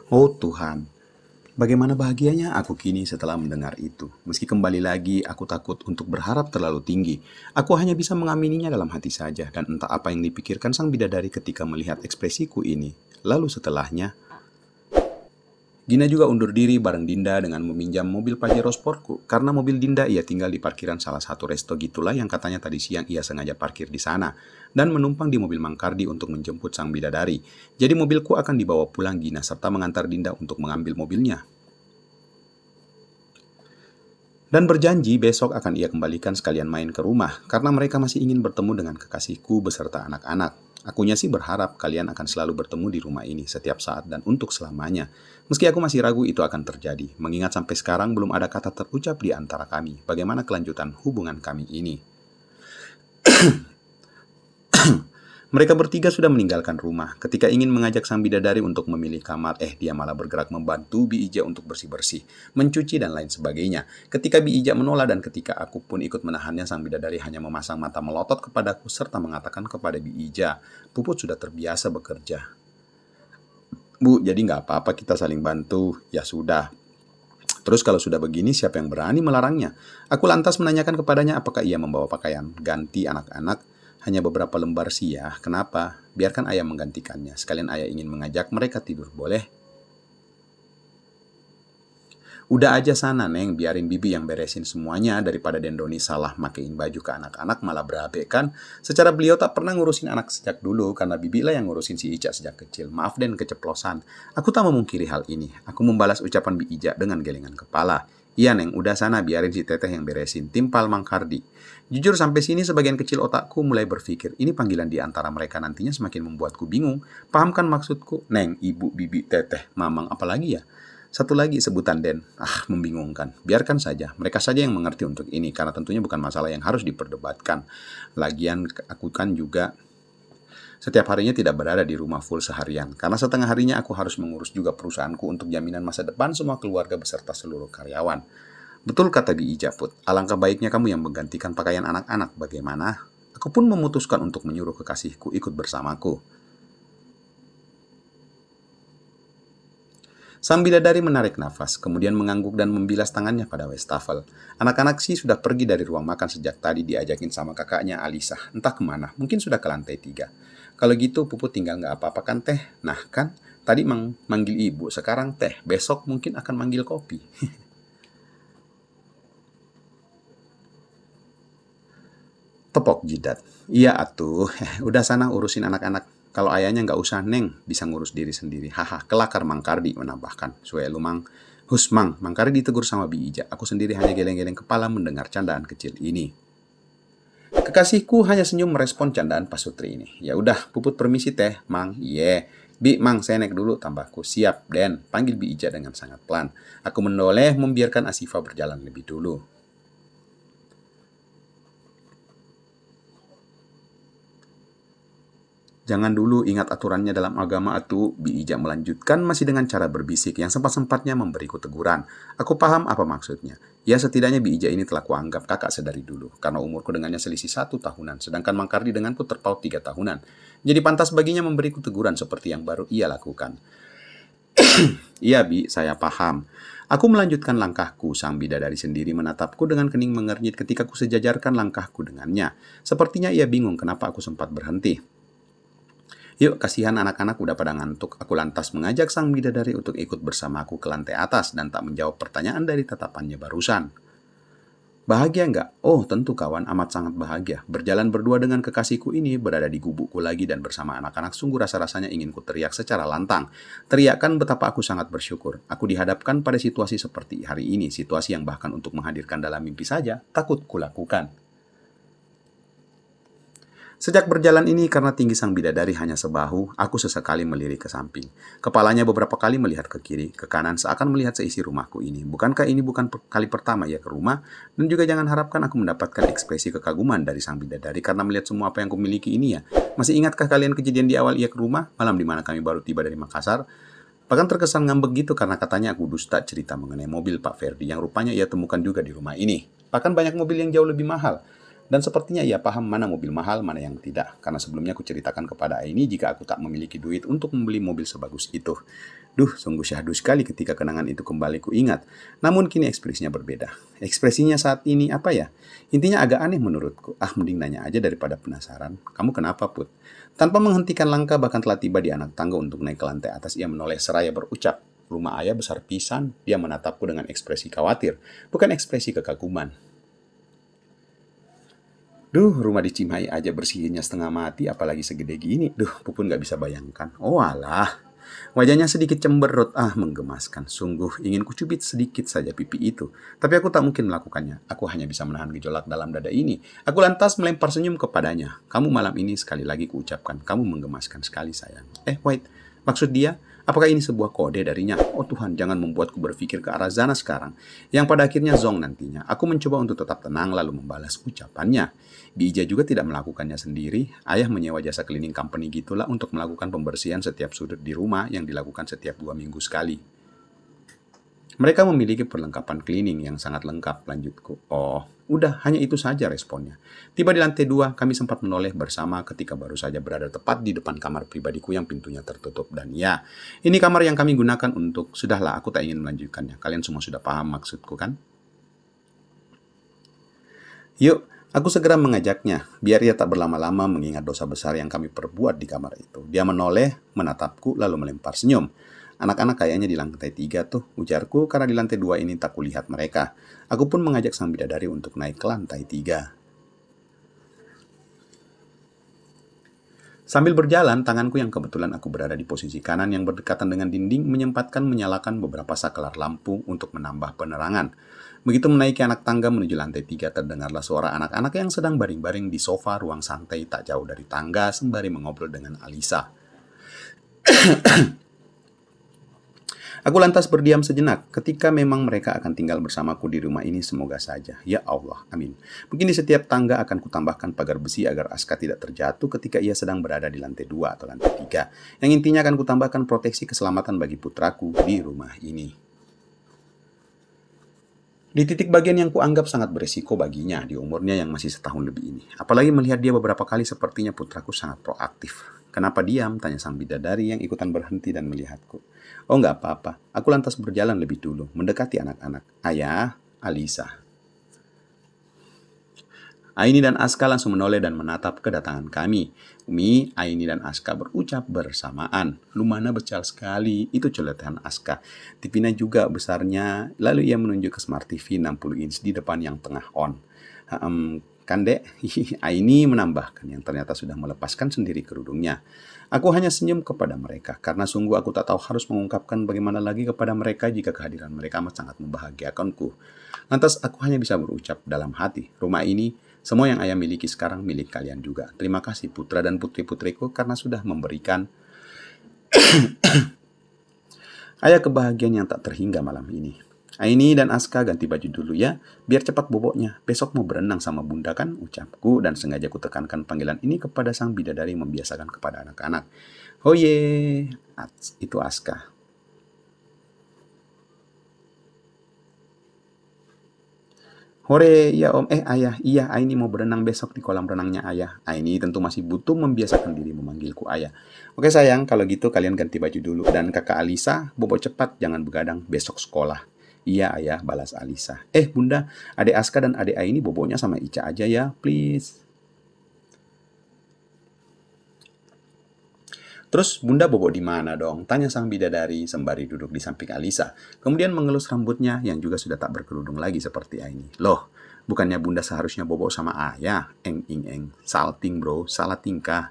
Oh Tuhan, bagaimana bahagianya aku kini setelah mendengar itu. Meski kembali lagi, aku takut untuk berharap terlalu tinggi. Aku hanya bisa mengamininya dalam hati saja, dan entah apa yang dipikirkan sang bidadari ketika melihat ekspresiku ini. Lalu setelahnya, Gina juga undur diri bareng Dinda dengan meminjam mobil Pajero Sportku. Karena mobil Dinda ia tinggal di parkiran salah satu resto gitulah yang katanya tadi siang ia sengaja parkir di sana. Dan menumpang di mobil Mangkardi untuk menjemput sang bidadari. Jadi mobilku akan dibawa pulang Gina serta mengantar Dinda untuk mengambil mobilnya. Dan berjanji besok akan ia kembalikan sekalian main ke rumah karena mereka masih ingin bertemu dengan kekasihku beserta anak-anak. Akunya sih berharap kalian akan selalu bertemu di rumah ini setiap saat dan untuk selamanya. Meski aku masih ragu itu akan terjadi, mengingat sampai sekarang belum ada kata terucap di antara kami. Bagaimana kelanjutan hubungan kami ini? Mereka bertiga sudah meninggalkan rumah. Ketika ingin mengajak sang bidadari untuk memilih kamar, dia malah bergerak membantu Bi Ija untuk bersih-bersih, mencuci dan lain sebagainya. Ketika Bi Ija menolak dan ketika aku pun ikut menahannya, sang bidadari hanya memasang mata melotot kepadaku serta mengatakan kepada Bi Ija, Puput sudah terbiasa bekerja. Bu, jadi nggak apa-apa kita saling bantu. Ya sudah. Terus kalau sudah begini, siapa yang berani melarangnya? Aku lantas menanyakan kepadanya apakah ia membawa pakaian ganti anak-anak. Hanya beberapa lembar sih ya. Kenapa? Biarkan ayah menggantikannya. Sekalian ayah ingin mengajak mereka tidur, boleh? Udah aja sana, Neng. Biarin Bibi yang beresin semuanya daripada Dendoni salah makein baju ke anak-anak malah berabe kan. Secara beliau tak pernah ngurusin anak sejak dulu karena Bibi lah yang ngurusin si Ica sejak kecil. Maaf Den keceplosan. Aku tak memungkiri hal ini. Aku membalas ucapan Bi Ija dengan gelengan kepala. Iya Neng, udah sana biarin si Teteh yang beresin. Timpal Mang Kardi. Jujur sampai sini sebagian kecil otakku mulai berpikir, ini panggilan di antara mereka nantinya semakin membuatku bingung. Pahamkan maksudku? Neng, Ibu, Bibi, Teteh, Mamang, apalagi ya? Satu lagi sebutan Den. Membingungkan. Biarkan saja. Mereka saja yang mengerti untuk ini, karena tentunya bukan masalah yang harus diperdebatkan. Lagian, aku kan juga setiap harinya tidak berada di rumah full seharian. Karena setengah harinya aku harus mengurus juga perusahaanku untuk jaminan masa depan semua keluarga beserta seluruh karyawan. Betul kata Bi Ija Put. Alangkah baiknya kamu yang menggantikan pakaian anak-anak. Bagaimana? Aku pun memutuskan untuk menyuruh kekasihku ikut bersamaku. Sang bidadari menarik nafas, kemudian mengangguk dan membilas tangannya pada wastafel. Anak-anak sih sudah pergi dari ruang makan sejak tadi diajakin sama kakaknya Alisa. Entah kemana, mungkin sudah ke lantai 3. Kalau gitu Puput tinggal nggak apa-apa kan Teh? Nah kan, tadi manggil ibu, sekarang Teh. Besok mungkin akan manggil kopi. Tepok jidat. Iya atuh, udah sana urusin anak-anak. Kalau ayahnya nggak usah, Neng, bisa ngurus diri sendiri. Haha, kelakar Mang Kardi menambahkan. Suelu Mang. Hus Mang Kardi ditegur sama Bi Ija. Aku sendiri hanya geleng-geleng kepala mendengar candaan kecil ini. Kekasihku hanya senyum merespon candaan Pasutri ini. Ya udah, Puput permisi Teh, Mang. Iya. Bi, Mang, saya naik dulu tambahku. Siap, Den. Panggil Bi Ija dengan sangat pelan. Aku menoleh membiarkan Asifa berjalan lebih dulu. Jangan dulu ingat aturannya dalam agama atu, Bi Ija melanjutkan masih dengan cara berbisik yang sempat-sempatnya memberiku teguran. Aku paham apa maksudnya. Ya setidaknya Bi Ija ini telah kuanggap kakak sedari dulu, karena umurku dengannya selisih 1 tahunan, sedangkan Mang Kardi denganku terpaut 3 tahunan. Jadi pantas baginya memberiku teguran seperti yang baru ia lakukan. Iya Bi, saya paham. Aku melanjutkan langkahku, sang bidadari sendiri menatapku dengan kening mengernyit ketika ku sejajarkan langkahku dengannya. Sepertinya ia bingung kenapa aku sempat berhenti. Yuk, kasihan anak-anak udah pada ngantuk. Aku lantas mengajak sang bidadari untuk ikut bersamaku ke lantai atas dan tak menjawab pertanyaan dari tatapannya barusan. Bahagia nggak? Oh, tentu kawan, amat sangat bahagia. Berjalan berdua dengan kekasihku ini, berada di gubukku lagi dan bersama anak-anak, sungguh rasa-rasanya ingin ku teriak secara lantang. Teriakkan betapa aku sangat bersyukur. Aku dihadapkan pada situasi seperti hari ini, situasi yang bahkan untuk menghadirkan dalam mimpi saja, takut kulakukan. Sejak berjalan ini karena tinggi sang bidadari hanya sebahu, aku sesekali melirik ke samping. Kepalanya beberapa kali melihat ke kiri, ke kanan seakan melihat seisi rumahku ini. Bukankah ini bukan kali pertama ia ke rumah? Dan juga jangan harapkan aku mendapatkan ekspresi kekaguman dari sang bidadari karena melihat semua apa yang kumiliki ini ya. Masih ingatkah kalian kejadian di awal ia ke rumah? Malam di mana kami baru tiba dari Makassar? Bahkan terkesan ngambek gitu karena katanya aku dusta cerita mengenai mobil Pak Ferdi yang rupanya ia temukan juga di rumah ini. Bahkan banyak mobil yang jauh lebih mahal. Dan sepertinya ia paham mana mobil mahal, mana yang tidak. Karena sebelumnya aku ceritakan kepada Aini jika aku tak memiliki duit untuk membeli mobil sebagus itu. Duh, sungguh syahdu sekali ketika kenangan itu kembali kuingat. Namun kini ekspresinya berbeda. Ekspresinya saat ini apa ya? Intinya agak aneh menurutku. Mending nanya aja daripada penasaran. Kamu kenapa, Put? Tanpa menghentikan langkah bahkan telah tiba di anak tangga untuk naik ke lantai atas, ia menoleh seraya berucap, "Rumah ayah besar pisan." Dia menatapku dengan ekspresi khawatir, bukan ekspresi kekaguman. Duh, rumah di Cimahi aja bersihnya setengah mati, apalagi segede gini. Duh, Pupun gak bisa bayangkan. Oh alah. Wajahnya sedikit cemberut, menggemaskan. Sungguh ingin kucubit sedikit saja pipi itu. Tapi aku tak mungkin melakukannya. Aku hanya bisa menahan gejolak dalam dada ini. Aku lantas melempar senyum kepadanya. Kamu malam ini sekali lagi kuucapkan, kamu menggemaskan sekali sayang. Wait, maksud dia, apakah ini sebuah kode darinya? Oh Tuhan, jangan membuatku berpikir ke arah sana sekarang. Yang pada akhirnya zong nantinya. Aku mencoba untuk tetap tenang lalu membalas ucapannya. Bija juga tidak melakukannya sendiri. Ayah menyewa jasa cleaning company gitulah untuk melakukan pembersihan setiap sudut di rumah yang dilakukan setiap 2 minggu sekali. Mereka memiliki perlengkapan cleaning yang sangat lengkap, lanjutku. Oh, udah, hanya itu saja responnya. Tiba di lantai 2, kami sempat menoleh bersama ketika baru saja berada tepat di depan kamar pribadiku yang pintunya tertutup. Dan ya, ini kamar yang kami gunakan untuk... Sudahlah, aku tak ingin melanjutkannya. Kalian semua sudah paham maksudku kan? Yuk, aku segera mengajaknya, biar ia tak berlama-lama mengingat dosa besar yang kami perbuat di kamar itu. Dia menoleh, menatapku, lalu melempar senyum. Anak-anak kayaknya di lantai 3 tuh, ujarku, karena di lantai 2 ini tak kulihat mereka. Aku pun mengajak sang bidadari untuk naik ke lantai 3. Sambil berjalan, tanganku yang kebetulan aku berada di posisi kanan yang berdekatan dengan dinding menyempatkan menyalakan beberapa saklar lampu untuk menambah penerangan. Begitu menaiki anak tangga menuju lantai 3, terdengarlah suara anak-anak yang sedang baring-baring di sofa ruang santai tak jauh dari tangga sembari mengobrol dengan Alisa. Aku lantas berdiam sejenak. Ketika memang mereka akan tinggal bersamaku di rumah ini, semoga saja. Ya Allah, amin. Mungkin di setiap tangga akan kutambahkan pagar besi agar Aska tidak terjatuh ketika ia sedang berada di lantai 2 atau lantai 3. Yang intinya akan kutambahkan proteksi keselamatan bagi putraku di rumah ini. Di titik bagian yang kuanggap sangat beresiko baginya di umurnya yang masih setahun lebih ini. Apalagi melihat dia beberapa kali sepertinya putraku sangat proaktif. Kenapa diam? Tanya sang bidadari yang ikutan berhenti dan melihatku. Oh nggak apa-apa, aku lantas berjalan lebih dulu, mendekati anak-anak. Ayah, Alisa. Aini dan Aska langsung menoleh dan menatap kedatangan kami. Umi, Aini dan Aska berucap bersamaan. Lumana becal sekali, itu celotehan Aska. TV-nya juga besarnya, lalu ia menunjuk ke Smart TV 60 inch di depan yang tengah on. Kan dek, Aini menambahkan yang ternyata sudah melepaskan sendiri kerudungnya. Aku hanya senyum kepada mereka, karena sungguh aku tak tahu harus mengungkapkan bagaimana lagi kepada mereka jika kehadiran mereka amat sangat membahagiakanku. Lantas aku hanya bisa berucap dalam hati, rumah ini, semua yang ayah miliki sekarang milik kalian juga. Terima kasih putra dan putri-putriku karena sudah memberikan ayah kebahagiaan yang tak terhingga malam ini. Aini dan Aska ganti baju dulu ya, biar cepat boboknya. Besok mau berenang sama bunda kan, ucapku, dan sengaja kutekankan panggilan ini kepada sang bidadari membiasakan kepada anak-anak. Oh ye, itu Aska. Hore, ya om, ayah, iya Aini mau berenang besok di kolam renangnya ayah. Aini tentu masih butuh membiasakan diri memanggilku ayah. Oke sayang, kalau gitu kalian ganti baju dulu. Dan kakak Alisa, bobo cepat, jangan begadang, besok sekolah. Iya ayah, balas Alisa. Bunda, adek Aska dan adek Aini bobonya sama Ica aja ya, please. Terus bunda bobo di mana dong? Tanya sang bidadari sembari duduk di samping Alisa. Kemudian mengelus rambutnya yang juga sudah tak berkerudung lagi seperti Aini. Loh, bukannya bunda seharusnya bobo sama ayah? Eng. Salting bro, salah tingkah.